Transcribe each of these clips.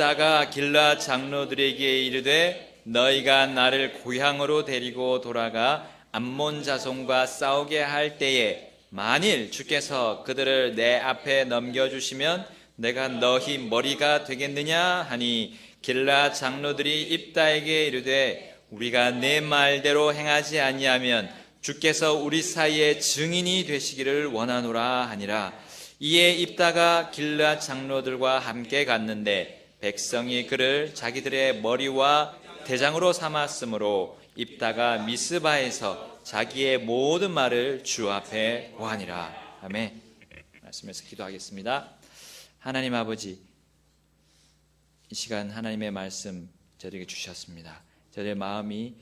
입다가 길라 장로들에게 이르되 너희가 나를 고향으로 데리고 돌아가 암몬 자손과 싸우게 할 때에 만일 주께서 그들을 내 앞에 넘겨주시면 내가 너희 머리가 되겠느냐 하니 길라 장로들이 입다에게 이르되 우리가 내 말대로 행하지 아니하면 주께서 우리 사이에 증인이 되시기를 원하노라 하니라. 이에 입다가 길라 장로들과 함께 갔는데 백성이 그를 자기들의 머리와 대장으로 삼았으므로 입다가 미스바에서 자기의 모든 말을 주 앞에 고하니라. 아멘. 말씀에서 기도하겠습니다. 하나님 아버지, 이 시간 하나님의 말씀 저에게 주셨습니다. 저의 마음이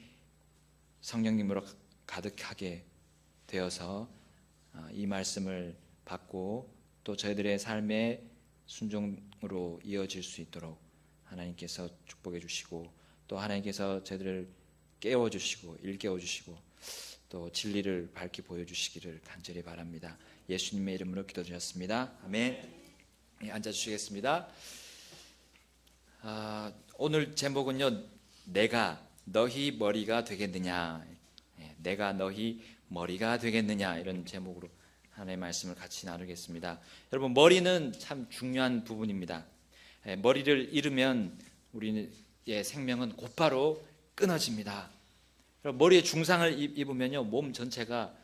성령님으로 가득하게 되어서 이 말씀을 받고 또 저희들의 삶의 순종으로 이어질 수 있도록 하나님께서 축복해 주시고 또 하나님께서 저희들을 깨워주시고 일깨워주시고 또 진리를 밝게 보여주시기를 간절히 바랍니다. 예수님의 이름으로 기도드렸습니다. 아멘. 앉아주시겠습니다. 오늘 제목은요, 내가 너희 머리가 되겠느냐, 내가 너희 머리가 되겠느냐, 이런 제목으로 하나님의 말씀을 같이 나누겠습니다. 여러분, 머리는 참 중요한 부분입니다. 머리를 잃으면 우리의 생명은 곧바로 끊어집니다. 머리에 중상을 입으면요, 몸 전체가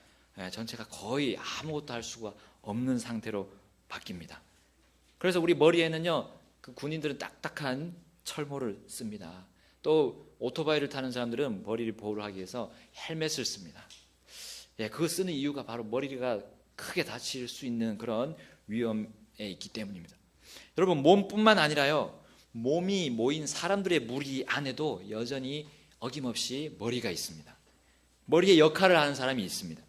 거의 아무것도 할 수가 없는 상태로 바뀝니다. 그래서 우리 머리에는요, 그 군인들은 딱딱한 철모를 씁니다. 또 오토바이를 타는 사람들은 머리를 보호하기 위해서 헬멧을 씁니다. 그거 쓰는 이유가 바로 머리가 크게 다칠 수 있는 그런 위험에 있기 때문입니다. 여러분, 몸뿐만 아니라요, 몸이 모인 사람들의 무리 안에도 여전히 어김없이 머리가 있습니다. 머리의 역할을 하는 사람이 있습니다.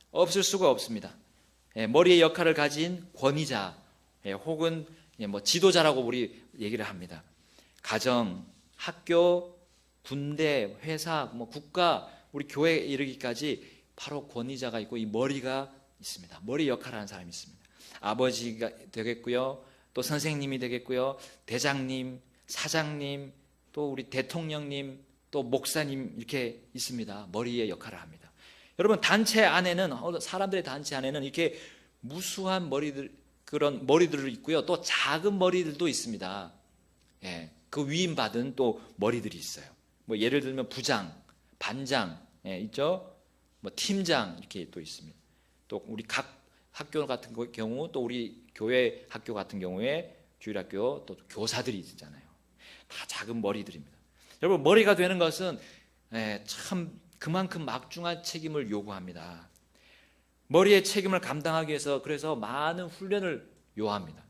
없을 수가 없습니다. 머리의 역할을 가진 권위자 혹은 지도자라고 우리 얘기를 합니다. 가정, 학교, 군대, 회사, 국가, 우리 교회에 이르기까지 바로 권위자가 있고 이 머리가 있습니다. 머리 역할을 하는 사람이 있습니다. 아버지가 되겠고요, 또 선생님이 되겠고요, 대장님, 사장님, 또 우리 대통령님, 또 목사님, 이렇게 있습니다. 머리의 역할을 합니다. 여러분, 단체 안에는, 사람들의 단체 안에는 이렇게 무수한 그런 머리들이 있고요, 또 작은 머리들도 있습니다. 그 위임받은 또 머리들이 있어요. 예를 들면 부장, 반장 있죠. 팀장 이렇게 또 있습니다. 또 우리 각 학교 같은 경우, 또 우리 교회 학교 같은 경우에 주일학교 또 교사들이 있잖아요. 다 작은 머리들입니다. 여러분, 머리가 되는 것은 참 그만큼 막중한 책임을 요구합니다. 머리의 책임을 감당하기 위해서 그래서 많은 훈련을 요합니다.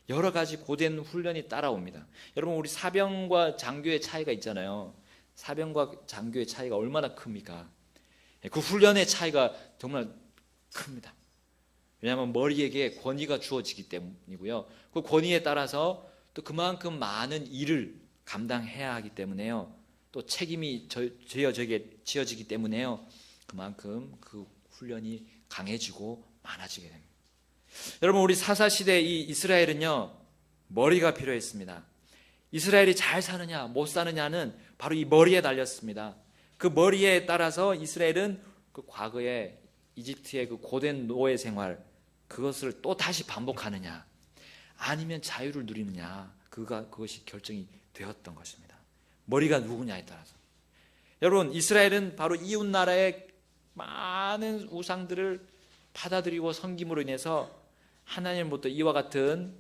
여러 가지 고된 훈련이 따라옵니다. 여러분, 우리 사병과 장교의 차이가 있잖아요. 사병과 장교의 차이가 얼마나 큽니까? 그 훈련의 차이가 정말 큽니다. 왜냐하면 머리에게 권위가 주어지기 때문이고요, 그 권위에 따라서 또 그만큼 많은 일을 감당해야 하기 때문에요, 또 책임이 지어지기 때문에요, 그만큼 그 훈련이 강해지고 많아지게 됩니다. 여러분, 우리 사사시대 이 이스라엘은요, 머리가 필요했습니다. 이스라엘이 잘 사느냐 못 사느냐는 바로 이 머리에 달렸습니다. 그 머리에 따라서 이스라엘은 그 과거에 이집트의 그 고된 노예 생활, 그것을 또 다시 반복하느냐 아니면 자유를 누리느냐, 그것이 결정이 되었던 것입니다. 머리가 누구냐에 따라서. 여러분, 이스라엘은 바로 이웃 나라의 많은 우상들을 받아들이고 섬김으로 인해서 하나님으로부터 이와 같은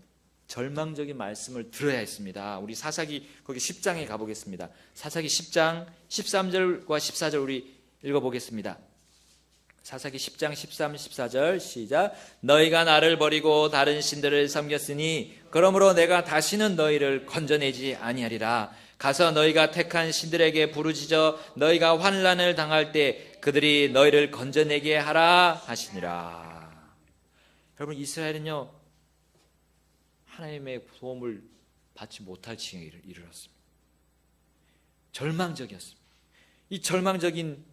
절망적인 말씀을 들어야 했습니다. 우리 사사기 거기 10장에 가보겠습니다. 사사기 10장 13절과 14절 우리 읽어보겠습니다. 사사기 10장 13, 14절 시작. 너희가 나를 버리고 다른 신들을 섬겼으니 그러므로 내가 다시는 너희를 건져내지 아니하리라. 가서 너희가 택한 신들에게 부르짖어 너희가 환난을 당할 때 그들이 너희를 건져내게 하라 하시니라. 여러분, 이스라엘은요, 하나님의 도움을 받지 못할 지경에 이르렀습니다. 절망적이었습니다. 이 절망적인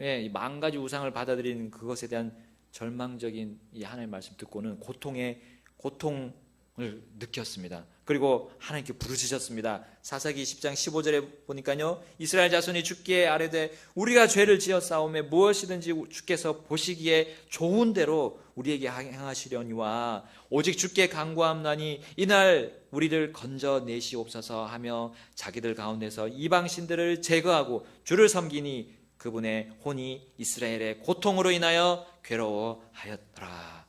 이 망가지 우상을 받아들이는 그것에 대한 절망적인 이 하나님의 말씀 듣고는 고통을 느꼈습니다. 그리고 하나님께 부르짖었습니다. 사사기 10장 15절에 보니까요, 이스라엘 자손이 주께 아뢰되 우리가 죄를 지어 싸움에 무엇이든지 주께서 보시기에 좋은 대로 우리에게 행하시려니와 오직 주께 간구함나니 이날 우리를 건져내시옵소서 하며 자기들 가운데서 이방신들을 제거하고 주를 섬기니 그분의 혼이 이스라엘의 고통으로 인하여 괴로워하였더라.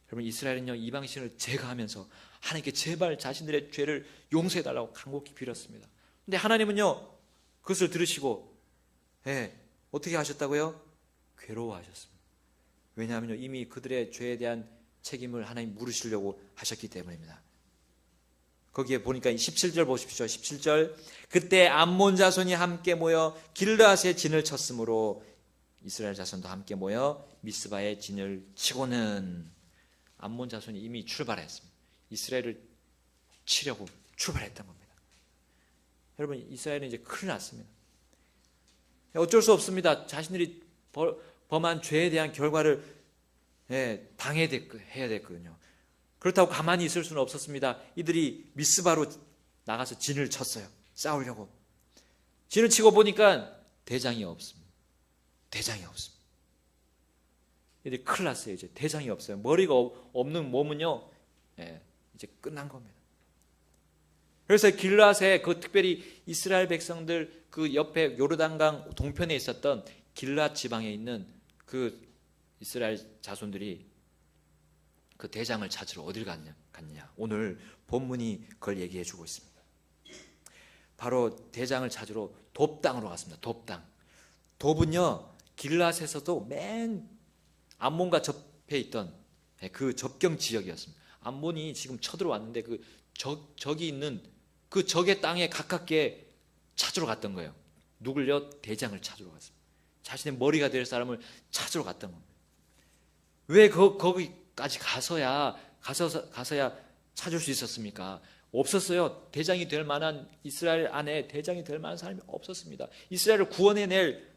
여러분, 이스라엘은요, 이방신을 제거하면서 하나님께 제발 자신들의 죄를 용서해달라고 간곡히 빌었습니다. 근데 하나님은요, 그것을 들으시고 어떻게 하셨다고요? 괴로워하셨습니다. 왜냐하면요, 이미 그들의 죄에 대한 책임을 하나님 물으시려고 하셨기 때문입니다. 거기에 보니까 17절 보십시오. 17절, 그때 암몬 자손이 함께 모여 길르앗에 진을 쳤으므로 이스라엘 자손도 함께 모여 미스바에 진을 치고는, 암몬 자손이 이미 출발했습니다. 이스라엘을 치려고 출발했던 겁니다. 여러분, 이스라엘은 이제 큰일 났습니다. 어쩔 수 없습니다. 자신들이 범한 죄에 대한 결과를 당해야 됐거든요. 그렇다고 가만히 있을 수는 없었습니다. 이들이 미스바로 나가서 진을 쳤어요. 싸우려고. 진을 치고 보니까 대장이 없습니다. 대장이 없습니다. 이제 큰일 났어요. 이제 대장이 없어요. 머리가 없는 몸은요, 이제 끝난 겁니다. 그래서 길르앗에, 그 특별히 이스라엘 백성들 그 옆에 요르단강 동편에 있었던 길르앗 지방에 있는 그 이스라엘 자손들이 그 대장을 찾으러 어딜 갔냐? 오늘 본문이 그걸 얘기해 주고 있습니다. 바로 대장을 찾으러 돕당으로 갔습니다. 돕당. 돕은요, 길르앗에서도 맨 암몬과 접해 있던 그 접경 지역이었습니다. 암몬이 지금 쳐들어왔는데 그 적이 있는 그 적의 땅에 가깝게 찾으러 갔던 거예요. 누굴요? 대장을 찾으러 갔습니다. 자신의 머리가 될 사람을 찾으러 갔던 겁니다. 왜 거기까지 가서야 찾을 수 있었습니까? 없었어요. 대장이 될 만한, 이스라엘 안에 대장이 될 만한 사람이 없었습니다. 이스라엘을 구원해낼,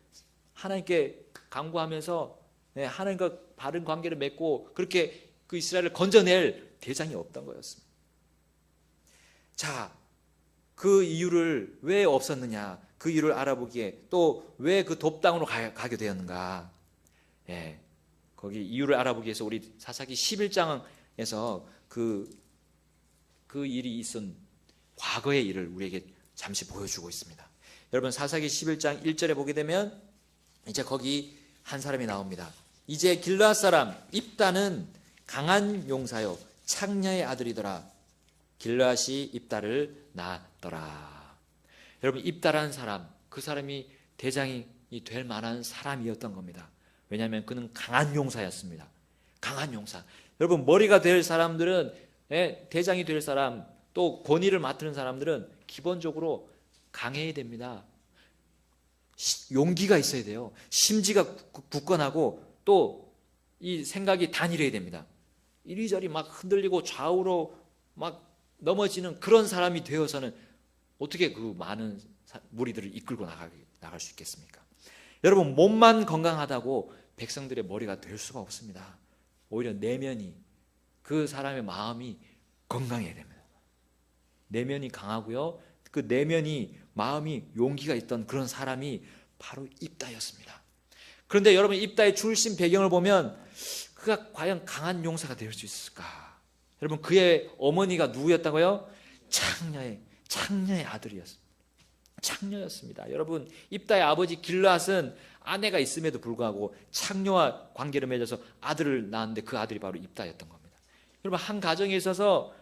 하나님께 간구하면서 하나님과 바른 관계를 맺고 그렇게 그 이스라엘을 건져낼 대장이 없던 거였습니다. 자, 그 이유를 왜 없었느냐, 그 이유를 알아보기에 또 왜 그 돕당으로 가게 되었는가, 거기 이유를 알아보기 위해서 우리 사사기 11장에서 그 일이 있은 과거의 일을 우리에게 잠시 보여주고 있습니다. 여러분, 사사기 11장 1절에 보게 되면 이제 거기 한 사람이 나옵니다. 이제 길르앗 사람 입다는 강한 용사요 창녀의 아들이더라. 길르앗이 입다를 낳았더라. 여러분, 입다라는 사람, 그 사람이 대장이 될 만한 사람이었던 겁니다. 왜냐하면 그는 강한 용사였습니다. 강한 용사. 여러분, 머리가 될 사람들은, 대장이 될 사람, 또 권위를 맡는 사람들은 기본적으로 강해야 됩니다. 용기가 있어야 돼요. 심지가 굳건하고 또 이 생각이 단일해야 됩니다. 이리저리 막 흔들리고 좌우로 막 넘어지는 그런 사람이 되어서는 어떻게 그 많은 무리들을 이끌고 나갈 수 있겠습니까? 여러분, 몸만 건강하다고 백성들의 머리가 될 수가 없습니다. 오히려 내면이, 그 사람의 마음이 건강해야 됩니다. 내면이 강하고요, 그 내면이, 마음이 용기가 있던 그런 사람이 바로 입다였습니다. 그런데 여러분, 입다의 출신 배경을 보면 그가 과연 강한 용사가 될 수 있을까? 여러분, 그의 어머니가 누구였다고요? 창녀의 아들이었습니다. 창녀였습니다. 여러분, 입다의 아버지 길르앗은 아내가 있음에도 불구하고 창녀와 관계를 맺어서 아들을 낳았는데 그 아들이 바로 입다였던 겁니다. 여러분, 한 가정에 있어서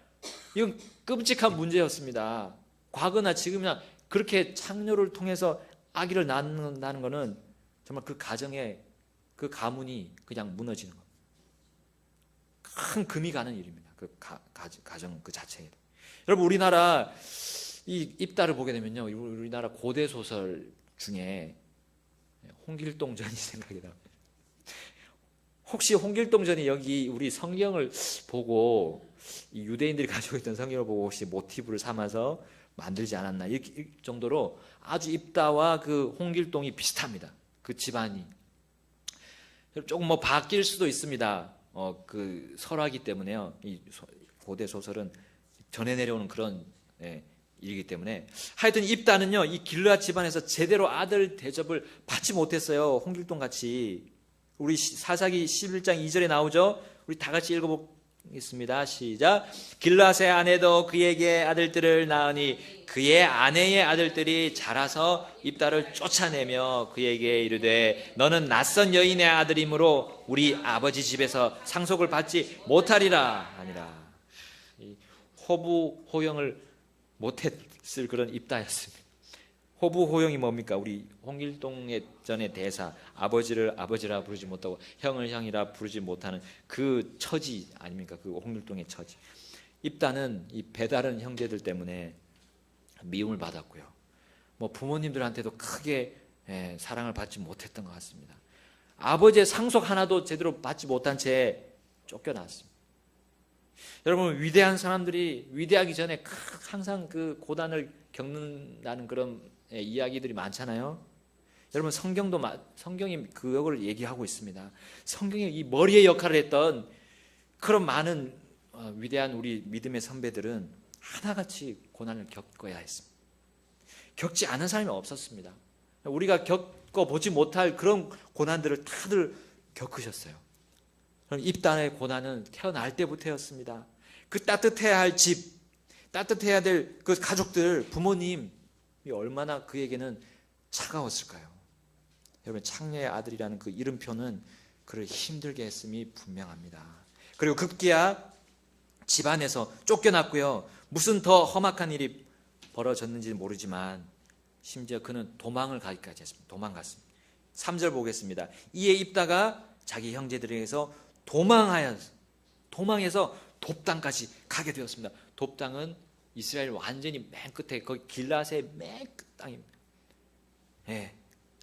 이건 끔찍한 문제였습니다. 과거나 지금이나 그렇게 창녀를 통해서 아기를 낳는다는 것은 정말 그 가정의 그 가문이 그냥 무너지는 겁니다. 큰 금이 가는 일입니다. 그 가정 그 자체에. 여러분, 우리나라 이 입다를 보게 되면요, 우리나라 고대 소설 중에 홍길동전이 생각이 납니다. 혹시 홍길동전이 여기 우리 성경을 보고, 이 유대인들이 가지고 있던 성경을 보고 혹시 모티브를 삼아서 만들지 않았나, 이 정도로 아주 입다와 그 홍길동이 비슷합니다. 그 집안이. 조금 뭐 바뀔 수도 있습니다. 그 설화기 때문에요. 이 고대 소설은 전해 내려오는 그런 일이기 때문에 하여튼 입다는요 이 길르앗 집안에서 제대로 아들 대접을 받지 못했어요. 홍길동 같이. 우리 사사기 11장 2절에 나오죠. 우리 다 같이 읽어보겠습니다. 시작. 길르앗의 아내도 그에게 아들들을 낳으니 그의 아내의 아들들이 자라서 입다를 쫓아내며 그에게 이르되 너는 낯선 여인의 아들이므로 우리 아버지 집에서 상속을 받지 못하리라 하니라. 호부호영을 못했을 그런 입다였습니다. 호부호영이 뭡니까? 우리 홍길동의 전의 대사, 아버지를 아버지라 부르지 못하고 형을 형이라 부르지 못하는 그 처지 아닙니까? 그 홍길동의 처지. 입다는 이 배다른 형제들 때문에 미움을 받았고요. 뭐 부모님들한테도 크게 사랑을 받지 못했던 것 같습니다. 아버지의 상속 하나도 제대로 받지 못한 채 쫓겨났습니다. 여러분, 위대한 사람들이 위대하기 전에 항상 그 고난을 겪는다는 그런 이야기들이 많잖아요. 여러분, 성경이 그걸 얘기하고 있습니다. 성경이 이 머리의 역할을 했던 그런 많은 위대한 우리 믿음의 선배들은 하나같이 고난을 겪어야 했습니다. 겪지 않은 사람이 없었습니다. 우리가 겪어보지 못할 그런 고난들을 다들 겪으셨어요. 그럼 입단의 고난은 태어날 때부터였습니다. 그 따뜻해야 할 집, 따뜻해야 될 그 가족들, 부모님이 얼마나 그에게는 차가웠을까요? 여러분, 창녀의 아들이라는 그 이름표는 그를 힘들게 했음이 분명합니다. 그리고 급기야 집안에서 쫓겨났고요. 무슨 더 험악한 일이 벌어졌는지는 모르지만 심지어 그는 도망을 가기까지 했습니다. 도망갔습니다. 3절 보겠습니다. 이에 입다가 자기 형제들에게서 도망해서 돕당까지 가게 되었습니다. 돕당은 이스라엘 완전히 맨 끝에 거기 길앗의 맨 끝 땅입니다.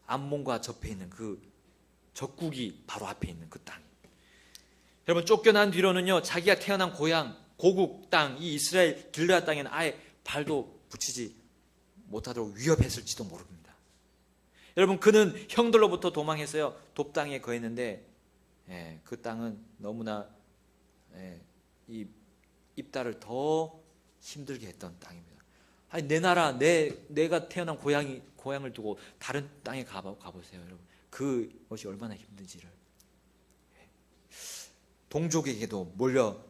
암몬과 접해 있는 그 적국이 바로 앞에 있는 그 땅. 여러분, 쫓겨난 뒤로는요 자기가 태어난 고향 고국 땅 이 이스라엘 길앗 땅에는 아예 발도 붙이지 못하도록 위협했을지도 모릅니다. 여러분, 그는 형들로부터 도망해서요 돕당에 거했는데 그 땅은 너무나 이 입다를 더 힘들게 했던 땅입니다. 아니, 내 나라, 내가 태어난 고향을 두고 다른 땅에 가보세요, 여러분. 그것이 얼마나 힘든지를. 동족에게도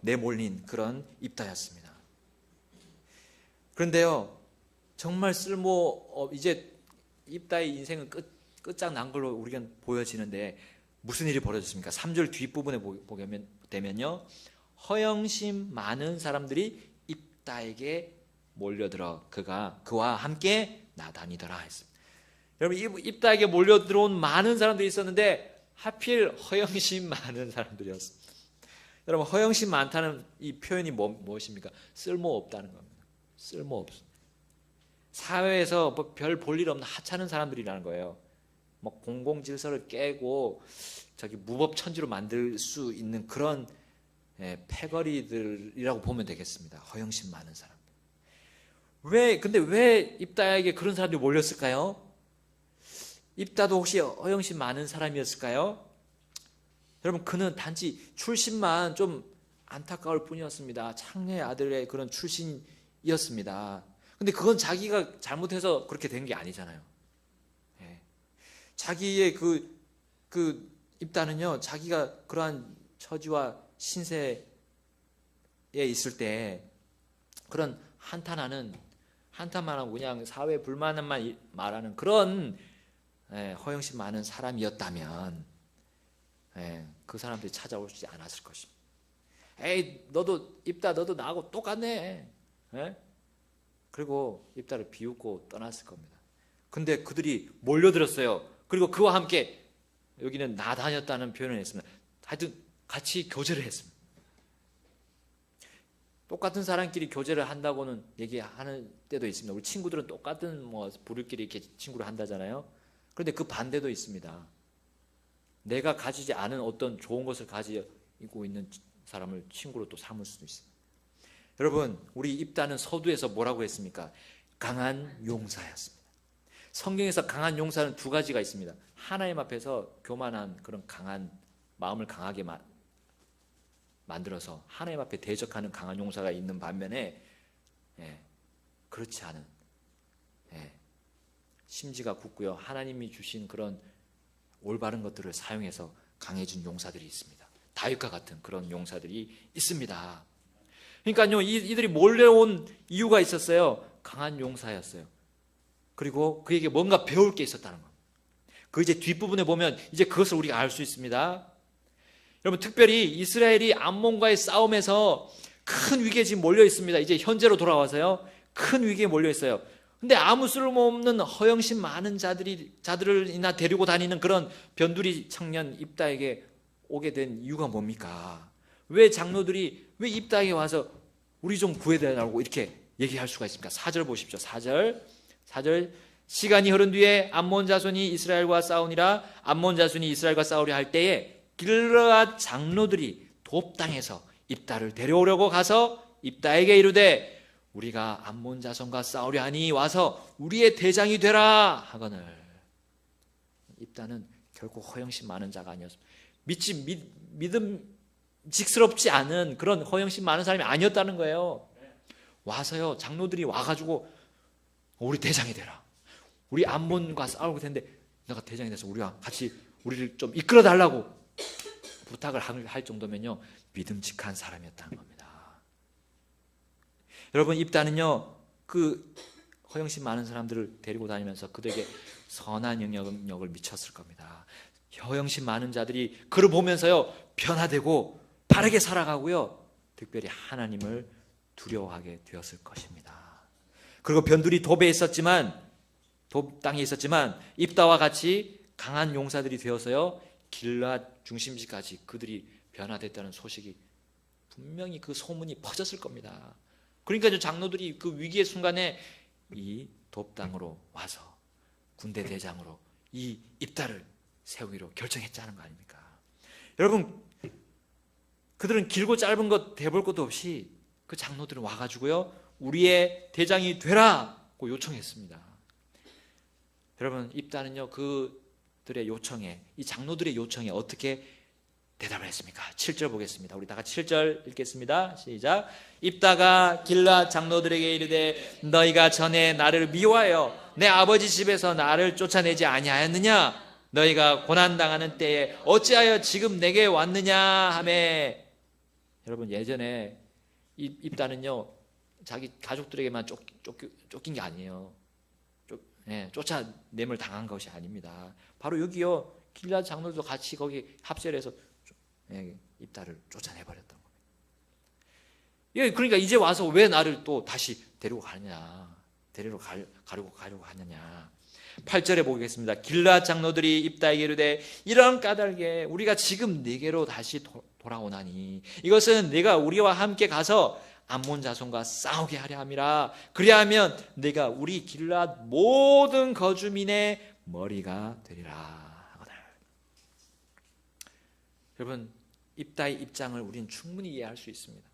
내몰린 그런 입다였습니다. 그런데요, 정말 이제 입다의 인생은 끝장난 걸로 우리가 보여지는데 무슨 일이 벌어졌습니까? 3절 뒷부분에 보게 되면요, 허영심 많은 사람들이 입다에게 몰려들어 그와 함께 나다니더라 했습니다. 여러분, 입다에게 몰려들어온 많은 사람들이 있었는데 하필 허영심 많은 사람들이었습니다. 여러분, 허영심 많다는 이 표현이 무엇입니까? 쓸모없다는 겁니다. 쓸모없습니다. 사회에서 별 볼 일 없는 하찮은 사람들이라는 거예요. 뭐 공공질서를 깨고 무법천지로 만들 수 있는 그런 패거리들이라고 보면 되겠습니다. 허영심 많은 사람들. 근데 왜 입다에게 그런 사람들이 몰렸을까요? 입다도 혹시 허영심 많은 사람이었을까요? 여러분, 그는 단지 출신만 좀 안타까울 뿐이었습니다. 창녀의 아들의 그런 출신이었습니다. 근데 그건 자기가 잘못해서 그렇게 된 게 아니잖아요. 자기의 그 입다는요, 자기가 그러한 처지와 신세에 있을 때 그런 한탄만 하고 그냥 사회 불만만 말하는 그런 허영심 많은 사람이었다면 그 사람들이 찾아오지 않았을 것입니다. 에이, 너도 나하고 똑같네. 그리고 입다를 비웃고 떠났을 겁니다. 근데 그들이 몰려들었어요. 그리고 그와 함께 여기는 나다녔다는 표현을 했습니다. 하여튼 같이 교제를 했습니다. 똑같은 사람끼리 교제를 한다고는 얘기하는 때도 있습니다. 우리 친구들은 똑같은 부류끼리 이렇게 친구를 한다잖아요. 그런데 그 반대도 있습니다. 내가 가지지 않은 어떤 좋은 것을 가지고 있는 사람을 친구로 또 삼을 수도 있습니다. 여러분, 우리 입다는 서두에서 뭐라고 했습니까? 강한 용사였습니다. 성경에서 강한 용사는 두 가지가 있습니다. 하나님 앞에서 교만한 그런 강한 마음을 강하게 만들어서 하나님 앞에 대적하는 강한 용사가 있는 반면에 그렇지 않은 심지가 굳고요. 하나님이 주신 그런 올바른 것들을 사용해서 강해진 용사들이 있습니다. 다윗과 같은 그런 용사들이 있습니다. 그러니까요, 이들이 몰려온 이유가 있었어요. 강한 용사였어요. 그리고 그에게 뭔가 배울 게 있었다는 것. 그 이제 뒷부분에 보면 이제 그것을 우리가 알 수 있습니다. 여러분, 특별히 이스라엘이 암몬과의 싸움에서 큰 위기에 지금 몰려 있습니다. 이제 현재로 돌아와서요, 큰 위기에 몰려 있어요. 근데 아무 쓸모없는 허영심 많은 자들을 데리고 다니는 그런 변두리 청년 입다에게 오게 된 이유가 뭡니까? 왜 장로들이 왜 입다에게 와서 우리 좀 구해달라고 이렇게 얘기할 수가 있습니까? 4절 보십시오. 4절 시간이 흐른 뒤에 암몬 자손이 이스라엘과 싸우니라. 암몬 자손이 이스라엘과 싸우려 할 때에 길르앗 장로들이 돕 땅에서 입다를 데려오려고 가서 입다에게 이르되 우리가 암몬 자손과 싸우려 하니 와서 우리의 대장이 되라 하거늘. 입다는 결코 허영심 많은 자가 아니었습니다. 믿음직스럽지 않은 그런 허영심 많은 사람이 아니었다는 거예요. 와서요, 장로들이 와가지고 우리 대장이 되라. 우리 암몬과 싸울 텐데 내가 대장이 돼서 우리와 같이 우리를 좀 이끌어 달라고 부탁을 할 정도면요, 믿음직한 사람이었다는 겁니다. 여러분, 입다는요, 그 허영심 많은 사람들을 데리고 다니면서 그들에게 선한 영향력을 미쳤을 겁니다. 허영심 많은 자들이 그를 보면서요, 변화되고 바르게 살아가고요, 특별히 하나님을 두려워하게 되었을 것입니다. 그리고 변두리 돕에 있었지만, 돕 땅에 있었지만 입다와 같이 강한 용사들이 되어서요, 길앗 중심지까지 그들이 변화됐다는 소식이 분명히 그 소문이 퍼졌을 겁니다. 그러니까 장로들이 그 위기의 순간에 이 돕 땅으로 와서 군대 대장으로 이 입다를 세우기로 결정했자는 거 아닙니까? 여러분, 그들은 길고 짧은 것 대볼 것도 없이 그 장로들은 와가지고요, 우리의 대장이 되라고 요청했습니다. 여러분, 입다는요, 그들의 요청에, 이 장로들의 요청에 어떻게 대답을 했습니까? 7절 보겠습니다. 우리 다 같이 7절 읽겠습니다. 시작. 입다가 길앗 장로들에게 이르되 너희가 전에 나를 미워하여 내 아버지 집에서 나를 쫓아내지 아니하였느냐? 너희가 고난당하는 때에 어찌하여 지금 내게 왔느냐 하매. 여러분, 예전에 입다는요, 자기 가족들에게만 쫓긴 게 아니에요. 쫓아냄을 당한 것이 아닙니다. 바로 여기요, 길앗 장로들도 같이 거기 합세해서 입다를 쫓아내버렸던 겁니다. 그러니까 이제 와서 왜 나를 또 다시 데리고 가느냐, 가려고 하느냐. 8절에 보겠습니다. 길앗 장로들이 입다에게 이르되 이런 까닭에 우리가 지금 네게로 다시 돌아오나니 이것은 네가 우리와 함께 가서 암몬 자손과 싸우게 하려 함이라. 그리하면 네가 우리 길앗 모든 거주민의 머리가 되리라 하거늘. 여러분, 입다의 입장을 우리는 충분히 이해할 수 있습니다.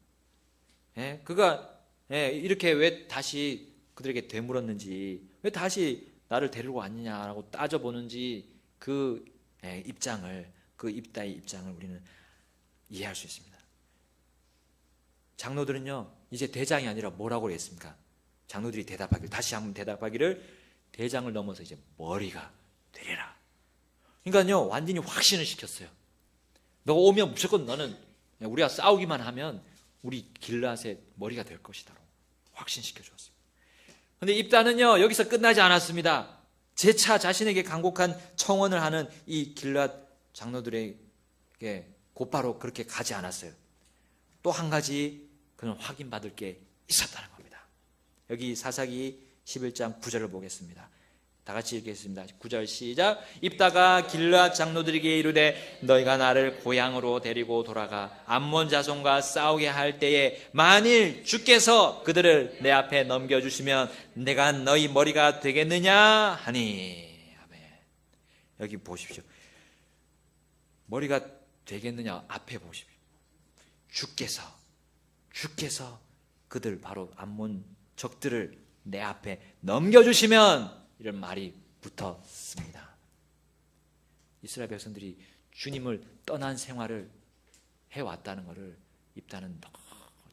그가 이렇게 왜 다시 그들에게 되물었는지, 왜 다시 나를 데리고 왔느냐라고 따져보는지 그 입장을, 그 입다의 입장을 우리는 이해할 수 있습니다. 장로들은요, 이제 대장이 아니라 뭐라고 했습니까? 장로들이 다시 한번 대답하기를 대장을 넘어서 이제 머리가 되리라. 그러니까요, 완전히 확신을 시켰어요. 너가 오면 무조건 너는, 우리가 싸우기만 하면 우리 길앗의 머리가 될 것이다. 확신시켜 주었습니다. 그런데 입다는요, 여기서 끝나지 않았습니다. 재차 자신에게 간곡한 청원을 하는 이 길앗 장로들에게 곧바로 그렇게 가지 않았어요. 또 한 가지 그는 확인받을 게 있었다는 겁니다. 여기 사사기 11장 9절을 보겠습니다. 다 같이 읽겠습니다. 9절 시작. 입다가 길앗 장로들에게 이르되 너희가 나를 고향으로 데리고 돌아가 암몬 자손과 싸우게 할 때에 만일 주께서 그들을 내 앞에 넘겨주시면 내가 너희 머리가 되겠느냐 하니. 아멘. 여기 보십시오. 머리가 되겠느냐 앞에 보십시오. 주께서 그들 바로 암몬 적들을 내 앞에 넘겨주시면, 이런 말이 붙었습니다. 이스라엘 백성들이 주님을 떠난 생활을 해왔다는 것을 입다는 너무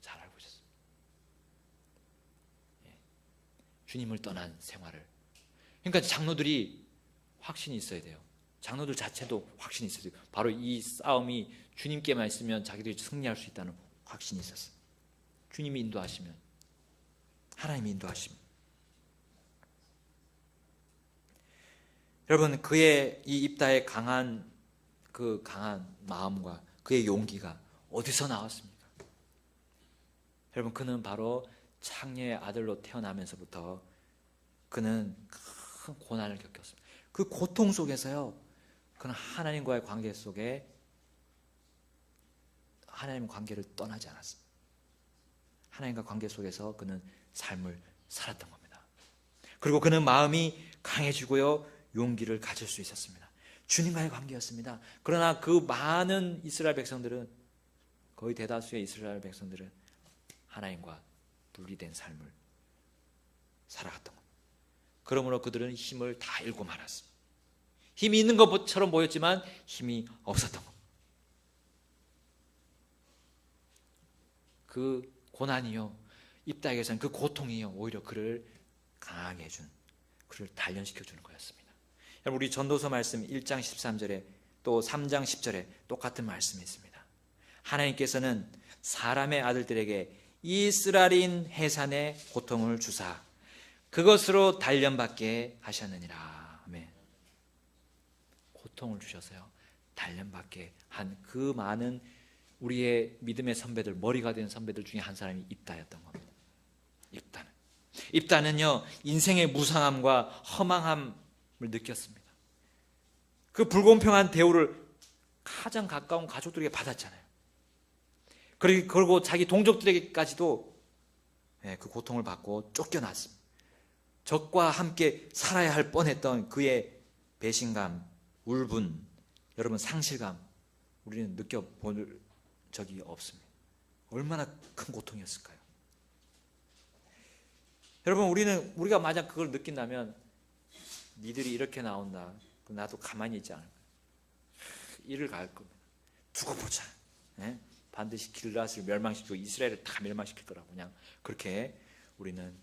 잘 알고 있었습니다. 주님을 떠난 생활을. 그러니까 장로들이 확신이 있어야 돼요. 장로들 자체도 확신이 있어야 돼요. 바로 이 싸움이 주님께만 있으면 자기들이 승리할 수 있다는 확신이 있었어요. 주님이 인도하시면, 하나님이 인도하시면. 여러분, 그의 이 입다의 강한 마음과 그의 용기가 어디서 나왔습니까? 여러분, 그는 바로 창녀의 아들로 태어나면서부터 그는 큰 고난을 겪었습니다. 그 고통 속에서요, 그는 하나님과의 관계 속에 하나님의 관계를 떠나지 않았습니다. 하나님과 관계 속에서 그는 삶을 살았던 겁니다. 그리고 그는 마음이 강해지고요, 용기를 가질 수 있었습니다. 주님과의 관계였습니다. 그러나 그 많은 이스라엘 백성들은, 거의 대다수의 이스라엘 백성들은 하나님과 분리된 삶을 살아갔던 겁니다. 그러므로 그들은 힘을 다 잃고 말았습니다. 힘이 있는 것처럼 보였지만 힘이 없었던 겁니다. 그 고난이요, 입다에게서는 그 고통이요, 오히려 그를 강하게 해준, 그를 단련시켜주는 거였습니다. 여러분, 우리 전도서 말씀 1장 13절에 또 3장 10절에 똑같은 말씀이 있습니다. 하나님께서는 사람의 아들들에게 이 쓰라린 해산의 고통을 주사 그것으로 단련받게 하셨느니라. 아멘. 고통을 주셔서요, 단련받게 한 그 많은 우리의 믿음의 선배들, 머리가 된 선배들 중에 한 사람이 입다였던 겁니다. 입다는요, 인생의 무상함과 허망함을 느꼈습니다. 그 불공평한 대우를 가장 가까운 가족들에게 받았잖아요. 그리고 자기 동족들에게까지도 그 고통을 받고 쫓겨났습니다. 적과 함께 살아야 할 뻔했던 그의 배신감, 울분, 여러분 상실감, 우리는 느껴볼 적이 없습니다. 얼마나 큰 고통이었을까요? 여러분, 우리가 만약 그걸 느낀다면, 니들이 이렇게 나온다, 나도 가만히 있지 않을 거예요. 이를 가할 겁니다. 두고 보자. 반드시 길앗을 멸망시키고 이스라엘을 다 멸망시킬 거라고, 그냥 그렇게 우리는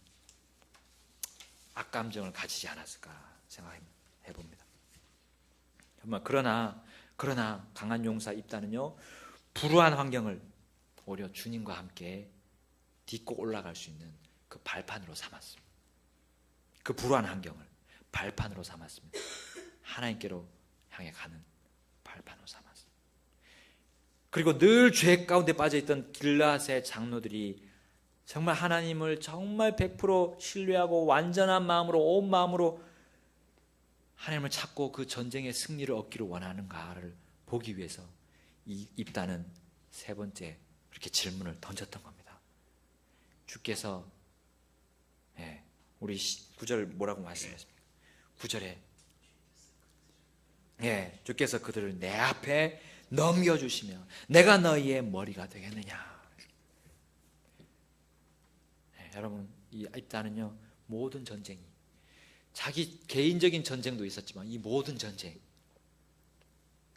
악감정을 가지지 않았을까 생각해 봅니다. 정말 그러나 강한 용사 입다는요, 불우한 환경을 오히려 주님과 함께 딛고 올라갈 수 있는 그 발판으로 삼았습니다. 그 불우한 환경을 발판으로 삼았습니다. 하나님께로 향해 가는 발판으로 삼았습니다. 그리고 늘 죄 가운데 빠져있던 길앗의 장로들이 정말 하나님을 정말 100% 신뢰하고 완전한 마음으로, 온 마음으로 하나님을 찾고 그 전쟁의 승리를 얻기를 원하는가를 보기 위해서 이 입다는 세 번째 그렇게 질문을 던졌던 겁니다. 주께서 우리 9절 뭐라고 말씀하십니까? 9절에 주께서 그들을 내 앞에 넘겨주시며 내가 너희의 머리가 되겠느냐. 여러분, 이 입다는요, 모든 전쟁이, 자기 개인적인 전쟁도 있었지만 이 모든 전쟁,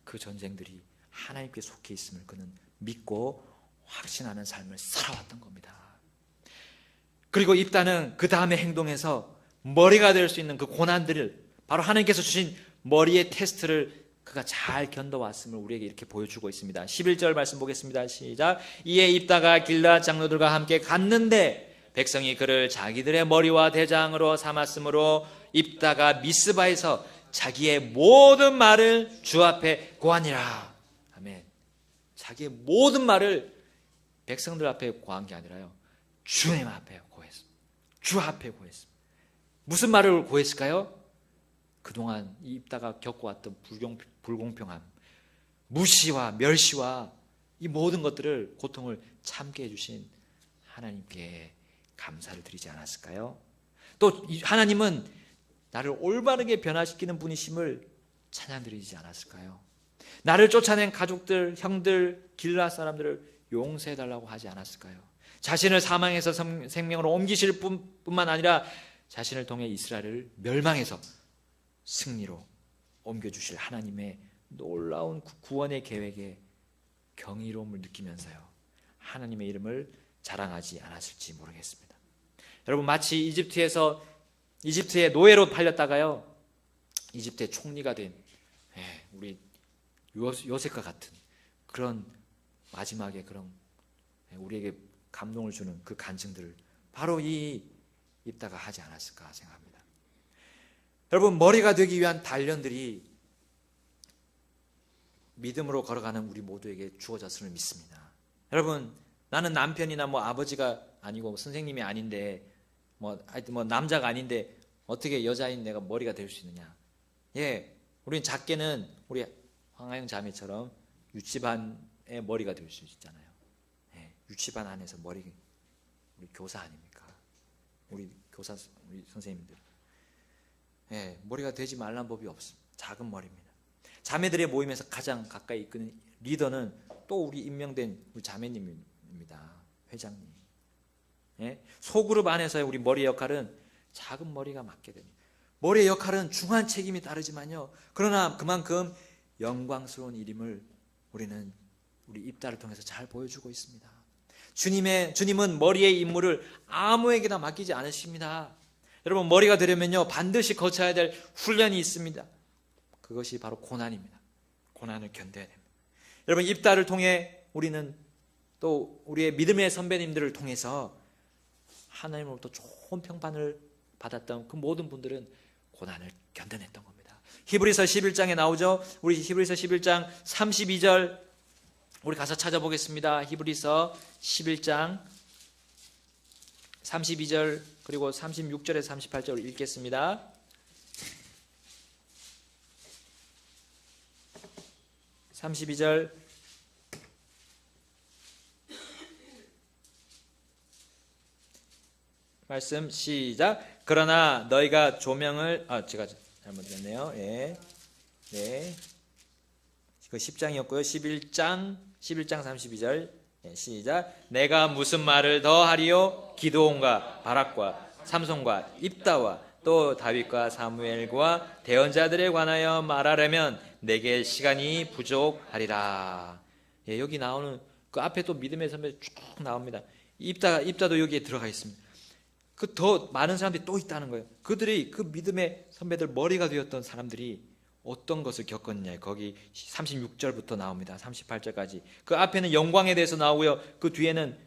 그 전쟁들이 하나님께 속해 있음을 그는 믿고 확신하는 삶을 살아왔던 겁니다. 그리고 입다는 그 다음에 행동에서 머리가 될 수 있는 그 고난들을, 바로 하나님께서 주신 머리의 테스트를 그가 잘 견뎌왔음을 우리에게 이렇게 보여주고 있습니다. 11절 말씀 보겠습니다. 시작. 이에 입다가 길앗 장로들과 함께 갔는데 백성이 그를 자기들의 머리와 대장으로 삼았으므로 입다가 미스바에서 자기의 모든 말을 주 앞에 고하니라. 아멘. 자기의 모든 말을 백성들 앞에 고한 게 아니라요, 주님 앞에 고했습니다. 주 앞에 고했습니다. 무슨 말을 고했을까요? 그동안 이 입다가 겪어왔던 불공평함, 무시와 멸시와 이 모든 것들을, 고통을 참게 해주신 하나님께 감사를 드리지 않았을까요? 또 하나님은 나를 올바르게 변화시키는 분이심을 찬양드리지 않았을까요? 나를 쫓아낸 가족들, 형들, 길앗 사람들을 용서해달라고 하지 않았을까요? 자신을 사망에서 생명으로 옮기실 뿐만 아니라 자신을 통해 이스라엘을 멸망에서 승리로 옮겨주실 하나님의 놀라운 구원의 계획에 경이로움을 느끼면서요, 하나님의 이름을 자랑하지 않았을지 모르겠습니다. 여러분, 마치 이집트에서 이집트의 노예로 팔렸다가요, 이집트의 총리가 된 우리 요셉과 같은 그런 마지막에 그런 우리에게 감동을 주는 그 간증들을 바로 이 입다가 하지 않았을까 생각합니다. 여러분, 머리가 되기 위한 단련들이 믿음으로 걸어가는 우리 모두에게 주어졌음을 믿습니다. 여러분, 나는 남편이나 아버지가 아니고 선생님이 아닌데 하여튼 남자가 아닌데 어떻게 여자인 내가 머리가 될 수 있느냐? 우리는 작게는 우리 황하영 자매처럼 유치반의 머리가 될 수 있잖아요. 유치반 안에서 우리 교사 아닙니까? 우리 교사, 우리 선생님들. 머리가 되지 말란 법이 없습니다. 작은 머리입니다. 자매들의 모임에서 가장 가까이 이끄는 리더는 또 우리 임명된 우리 자매님입니다. 회장님. 소그룹 안에서의 우리 머리의 역할은 작은 머리가 맡게 됩니다. 머리의 역할은 중한 책임이 따르지만요, 그러나 그만큼 영광스러운 일임을 우리는 우리 입다를 통해서 잘 보여주고 있습니다. 주님은 머리의 임무를 아무에게나 맡기지 않으십니다. 여러분, 머리가 되려면요 반드시 거쳐야 될 훈련이 있습니다. 그것이 바로 고난입니다. 고난을 견뎌야 됩니다. 여러분, 입다를 통해 우리는 또 우리의 믿음의 선배님들을 통해서 하나님으로부터 좋은 평판을 받았던 그 모든 분들은 고난을 견뎌냈던 겁니다. 히브리서 11장에 나오죠. 우리 히브리서 11장 32절 우리 가서 찾아보겠습니다. 히브리서 11장 32절 그리고 36절에서 38절을 읽겠습니다. (32절) 말씀 시작. 그러나 너희가 조명을 제가 잘못했네요. 그 10장이었고요. 11장 32절 시작. 내가 무슨 말을 더 하리요? 기드온과 바락과 삼손과 입다와 또 다윗과 사무엘과 대언자들에 관하여 말하려면 내게 시간이 부족하리라. 여기 나오는 그 앞에 또 믿음의 선배 쭉 나옵니다. 입다도 여기에 들어가 있습니다. 그 더 많은 사람들이 또 있다는 거예요. 그들이 그 믿음의 선배들 머리가 되었던 사람들이 어떤 것을 겪었냐, 거기 36절부터 나옵니다. 38절까지. 그 앞에는 영광에 대해서 나오고요, 그 뒤에는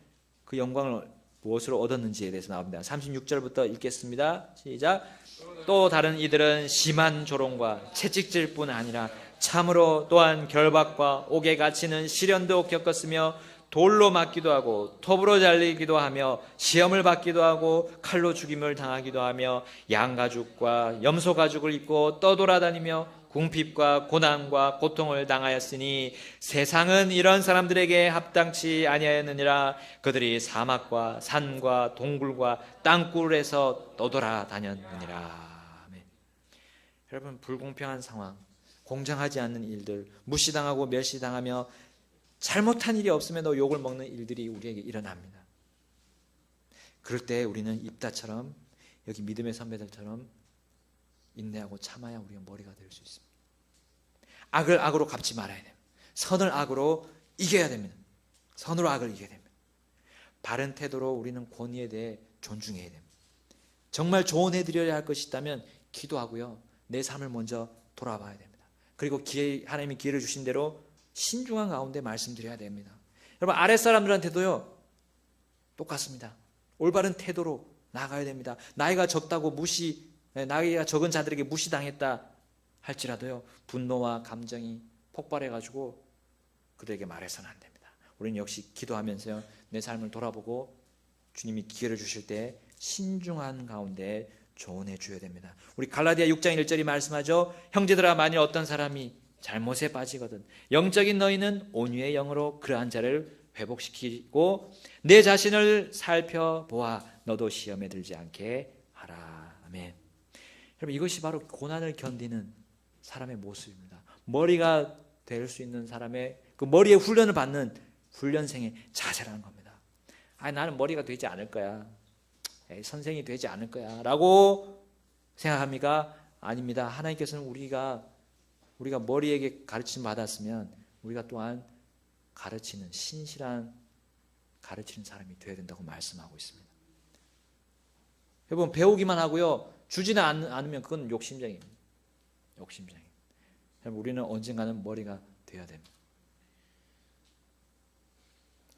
그 영광을 무엇으로 얻었는지에 대해서 나옵니다. 36절부터 읽겠습니다. 시작. 또 다른 이들은 심한 조롱과 채찍질 뿐 아니라 참으로 또한 결박과 옥에 갇히는 시련도 겪었으며 돌로 맞기도 하고 톱으로 잘리기도 하며 시험을 받기도 하고 칼로 죽임을 당하기도 하며 양가죽과 염소가죽을 입고 떠돌아다니며 궁핍과 고난과 고통을 당하였으니 세상은 이런 사람들에게 합당치 아니하였느니라. 그들이 사막과 산과 동굴과 땅굴에서 떠돌아다녔느니라. 아멘. 여러분, 불공평한 상황, 공정하지 않는 일들, 무시당하고 멸시당하며 잘못한 일이 없음에도 욕을 먹는 일들이 우리에게 일어납니다. 그럴 때 우리는 입다처럼, 여기 믿음의 선배들처럼 인내하고 참아야 우리가 머리가 될 수 있습니다. 악을 악으로 갚지 말아야 됩니다. 선을 악으로 이겨야 됩니다. 선으로 악을 이겨야 됩니다. 바른 태도로 우리는 권위에 대해 존중해야 됩니다. 정말 조언해드려야 할 것이 있다면 기도하고요, 내 삶을 먼저 돌아봐야 됩니다. 그리고 하나님이 기회를 주신 대로 신중한 가운데 말씀드려야 됩니다. 여러분, 아랫사람들한테도요 똑같습니다. 올바른 태도로 나가야 됩니다. 나이가 적다고 나이가 적은 자들에게 무시당했다 할지라도요, 분노와 감정이 폭발해가지고 그들에게 말해서는 안 됩니다. 우리는 역시 기도하면서요, 내 삶을 돌아보고 주님이 기회를 주실 때 신중한 가운데 조언해 줘야 됩니다. 우리 갈라디아 6장 1절이 말씀하죠. 형제들아, 만일 어떤 사람이 잘못에 빠지거든 영적인 너희는 온유의 영으로 그러한 자를 회복시키고 내 자신을 살펴보아 너도 시험에 들지 않게 하라. 아멘. 여러분, 이것이 바로 고난을 견디는 사람의 모습입니다. 머리가 될 수 있는 사람의 그 머리에 훈련을 받는 훈련생의 자세라는 겁니다. 나는 머리가 되지 않을 거야, 선생이 되지 않을 거야 라고 생각합니까? 아닙니다. 하나님께서는 우리가 머리에게 가르침 받았으면 우리가 또한 가르치는 신실한 가르치는 사람이 되어야 된다고 말씀하고 있습니다. 여러분, 배우기만 하고요, 주지는 않으면 그건 욕심쟁이입니다. 욕심쟁이. 여러분, 우리는 언젠가는 머리가 되어야 됩니다.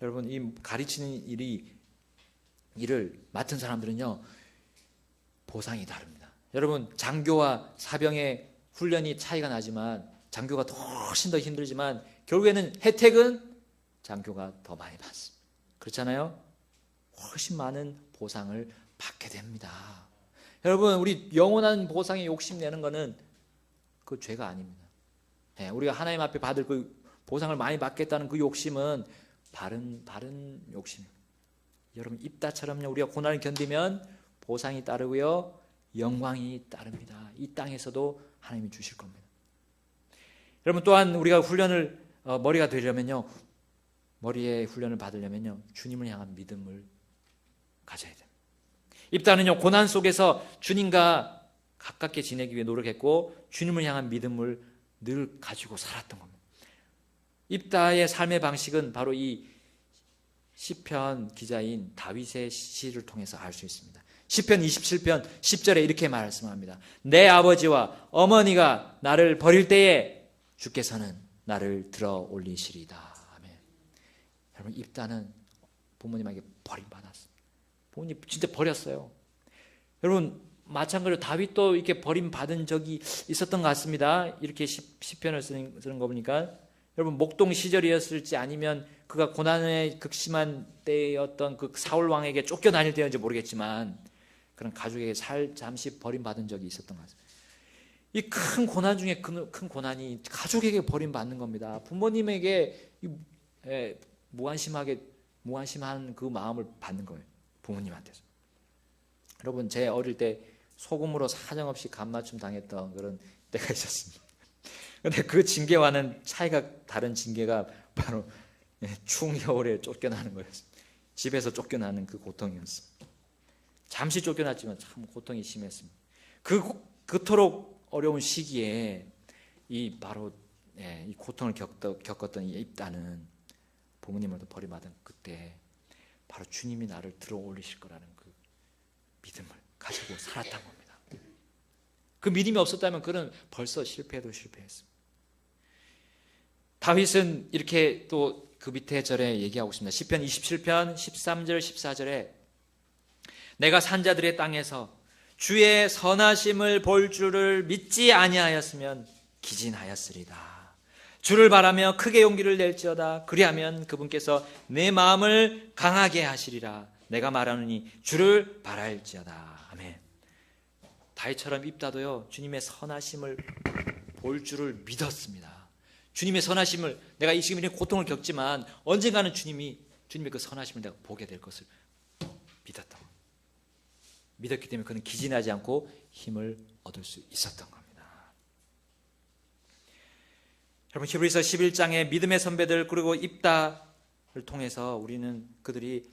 여러분, 이 가르치는 일을 맡은 사람들은요, 보상이 다릅니다. 여러분, 장교와 사병의 훈련이 차이가 나지만, 장교가 훨씬 더 힘들지만 결국에는 혜택은 장교가 더 많이 받습니다. 그렇잖아요? 훨씬 많은 보상을 받게 됩니다. 여러분, 우리 영원한 보상에 욕심내는 거는 그 죄가 아닙니다. 우리가 하나님 앞에 받을 그 보상을 많이 받겠다는 그 욕심은 바른 욕심입니다. 여러분, 입다처럼요, 우리가 고난을 견디면 보상이 따르고요, 영광이 따릅니다. 이 땅에서도 하나님이 주실 겁니다. 여러분, 또한 우리가 훈련을 머리가 되려면요, 머리의 훈련을 받으려면요, 주님을 향한 믿음을 가져야 됩니다. 입다는요, 고난 속에서 주님과 가깝게 지내기 위해 노력했고 주님을 향한 믿음을 늘 가지고 살았던 겁니다. 입다의 삶의 방식은 바로 이 시편 기자인 다윗의 시를 통해서 알 수 있습니다. 시편 27편 10절에 이렇게 말씀합니다. 내 아버지와 어머니가 나를 버릴 때에 주께서는 나를 들어 올리시리다. 아멘. 여러분, 입다는 부모님에게 버림받았습니다. 부모님 진짜 버렸어요. 여러분, 마찬가지로 다윗도 이렇게 버림받은 적이 있었던 것 같습니다. 이렇게 시편을 쓰는 거 보니까 여러분, 목동 시절이었을지 아니면 그가 고난의 극심한 때였던 그 사울 왕에게 쫓겨다닐 때였는지 모르겠지만 그런 가족에게 잠시 버림받은 적이 있었던 것 같습니다. 이 큰 고난 중에 큰 고난이 가족에게 버림받는 겁니다. 부모님에게 무관심한 그 마음을 받는 거예요. 부모님한테서. 여러분, 제 어릴 때 소금으로 사정없이 간맞춤 당했던 그런 때가 있었습니다. 그런데 그 징계와는 차이가 다른 징계가 바로 추운 겨울에 쫓겨나는 거였어요. 집에서 쫓겨나는 그 고통이었습니다. 잠시 쫓겨났지만 참 고통이 심했습니다. 그토록 어려운 시기에 이 고통을 겪었던 이 입다는 부모님으로부터 버림받은 그때 바로 주님이 나를 들어 올리실 거라는 그 믿음을 가지고 살았던 겁니다. 그 믿음이 없었다면 그는 벌써 실패했습니다. 다윗은 이렇게 또 그 밑에 절에 얘기하고 있습니다. 시편 27편 13절 14절에 내가 산자들의 땅에서 주의 선하심을 볼 줄을 믿지 아니하였으면 기진하였으리다. 주를 바라며 크게 용기를 낼지어다. 그리하면 그분께서 내 마음을 강하게 하시리라. 내가 말하노니 주를 바랄지어다. 아멘. 다윗처럼 입다도요, 주님의 선하심을 볼 줄을 믿었습니다. 주님의 선하심을, 내가 이 지금 이런 고통을 겪지만 언젠가는 주님의 그 선하심을 내가 보게 될 것을 믿었기 때문에 그는 기진하지 않고 힘을 얻을 수 있었던 겁니다. 여러분, 히브리서 11장의 믿음의 선배들 그리고 입다를 통해서 우리는 그들이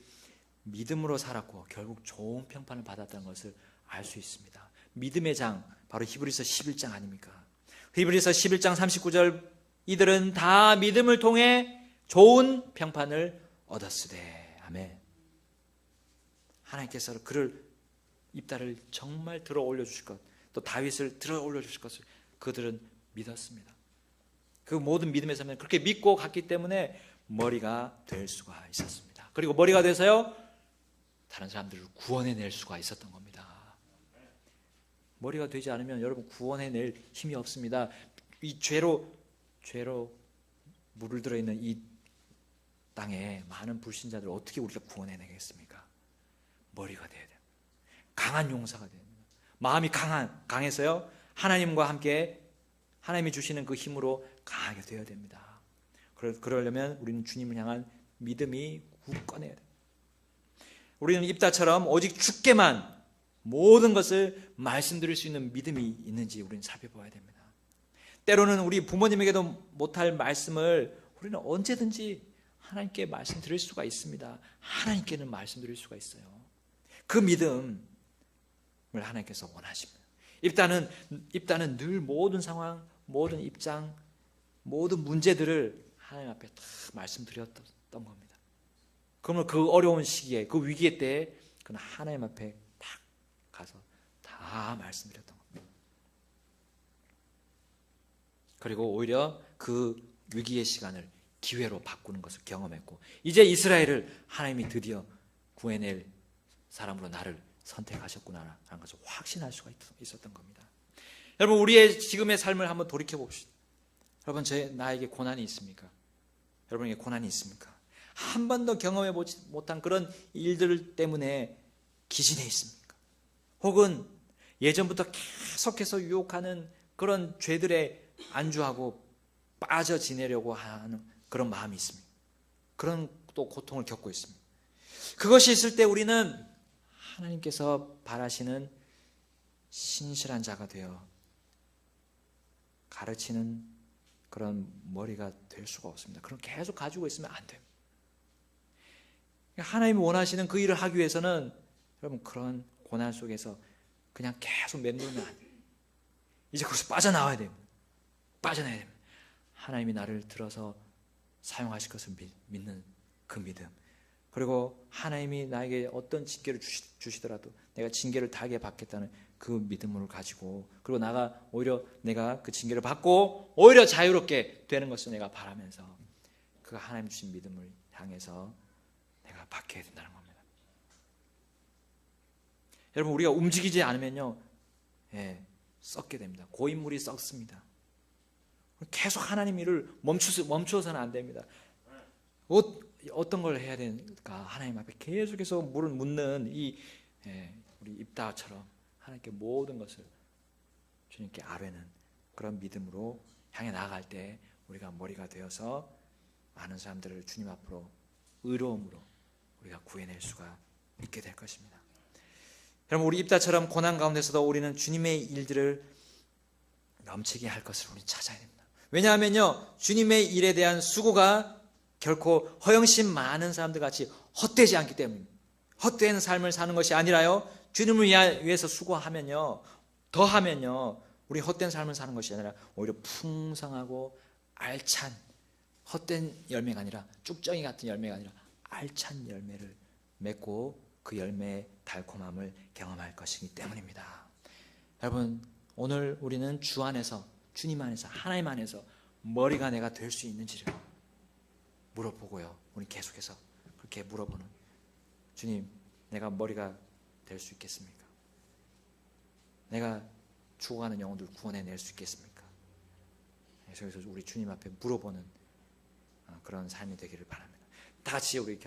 믿음으로 살았고 결국 좋은 평판을 받았다는 것을 알 수 있습니다. 믿음의 장, 바로 히브리서 11장 아닙니까? 히브리서 11장 39절 이들은 다 믿음을 통해 좋은 평판을 얻었으되. 아멘. 하나님께서 그를 입다를 정말 들어 올려주실 것, 또 다윗을 들어 올려주실 것을 그들은 믿었습니다. 그 모든 믿음의 삶을 그렇게 믿고 갔기 때문에 머리가 될 수가 있었습니다. 그리고 머리가 돼서요, 다른 사람들을 구원해낼 수가 있었던 겁니다. 머리가 되지 않으면 여러분 구원해낼 힘이 없습니다. 이 죄로 물을 들어있는 이 땅에 많은 불신자들을 어떻게 우리가 구원해내겠습니까? 머리가 돼야 돼요. 강한 용사가 돼야 됩니다. 마음이 강해서요, 하나님과 함께 하나님이 주시는 그 힘으로 강하게 되어야 됩니다. 그러려면 우리는 주님을 향한 믿음이 굳건해야 돼요. 우리는 입다처럼 오직 주께만 모든 것을 말씀드릴 수 있는 믿음이 있는지 우리는 살펴봐야 됩니다. 때로는 우리 부모님에게도 못할 말씀을 우리는 언제든지 하나님께 말씀드릴 수가 있습니다. 하나님께는 말씀드릴 수가 있어요. 그 믿음을 하나님께서 원하십니다. 입다는 늘 모든 상황, 모든 입장, 모든 문제들을 하나님 앞에 다 말씀드렸던 겁니다. 그러면 그 어려운 시기에, 그 위기의 때에 그는 하나님 앞에 딱 가서 다 다 말씀드렸던 겁니다. 그리고 오히려 그 위기의 시간을 기회로 바꾸는 것을 경험했고, 이제 이스라엘을 하나님이 드디어 구해낼 사람으로 나를 선택하셨구나라는 것을 확신할 수가 있었던 겁니다. 여러분, 우리의 지금의 삶을 한번 돌이켜 봅시다. 여러분, 나에게 고난이 있습니까? 여러분에게 고난이 있습니까? 한 번도 경험해 보지 못한 그런 일들 때문에 기진해 있습니까? 혹은 예전부터 계속해서 유혹하는 그런 죄들에 안주하고 빠져 지내려고 하는 그런 마음이 있습니다. 그런 또 고통을 겪고 있습니다. 그것이 있을 때 우리는 하나님께서 바라시는 신실한 자가 되어 가르치는 그런 머리가 될 수가 없습니다. 그럼 계속 가지고 있으면 안 돼요. 하나님이 원하시는 그 일을 하기 위해서는 여러분, 그런 고난 속에서 그냥 계속 맴돌면 안 돼요. 이제 거기서 빠져나와야 됩니다. 빠져나와야 됩니다. 하나님이 나를 들어서 사용하실 것을 믿는 그 믿음, 그리고 하나님이 나에게 어떤 징계를 주시더라도 내가 징계를 달게 받겠다는 그 믿음을 가지고, 그리고 오히려 내가 그 징계를 받고 오히려 자유롭게 되는 것을 내가 바라면서 그 하나님 주신 믿음을 향해서 내가 받게 된다는 겁니다. 여러분, 우리가 움직이지 않으면요, 썩게 됩니다. 고인물이 썩습니다. 계속 하나님 일을 멈춰서는 안 됩니다. 어떤 걸 해야 되는가, 하나님 앞에 계속해서 물을 묻는 우리 입다처럼 하나님께 모든 것을 주님께 아뢰는 그런 믿음으로 향해 나아갈 때 우리가 머리가 되어서 많은 사람들을 주님 앞으로 의로움으로 우리가 구해낼 수가 있게 될 것입니다. 여러분, 우리 입다처럼 고난 가운데서도 우리는 주님의 일들을 넘치게 할 것을 우리 찾아야 됩니다. 왜냐하면요, 주님의 일에 대한 수고가 결코 허영심 많은 사람들 같이 헛되지 않기 때문입니다. 헛된 삶을 사는 것이 아니라요, 주님을 위해서 수고하면요, 더하면요, 우리 헛된 삶을 사는 것이 아니라 오히려 풍성하고 알찬, 헛된 열매가 아니라, 쭉정이 같은 열매가 아니라 알찬 열매를 맺고 그 열매의 달콤함을 경험할 것이기 때문입니다. 여러분, 오늘 우리는 주 안에서, 주님 안에서, 하나님 안에서 머리가 내가 될 수 있는지를 물어보고요, 우리 계속해서 그렇게 물어보는, 주님, 내가 머리가 될 수 있겠습니까? 내가 죽어가는 영혼들 구원해낼 수 있겠습니까? 그래서 우리 주님 앞에 물어보는 그런 삶이 되기를 바랍니다. 다 같이 우리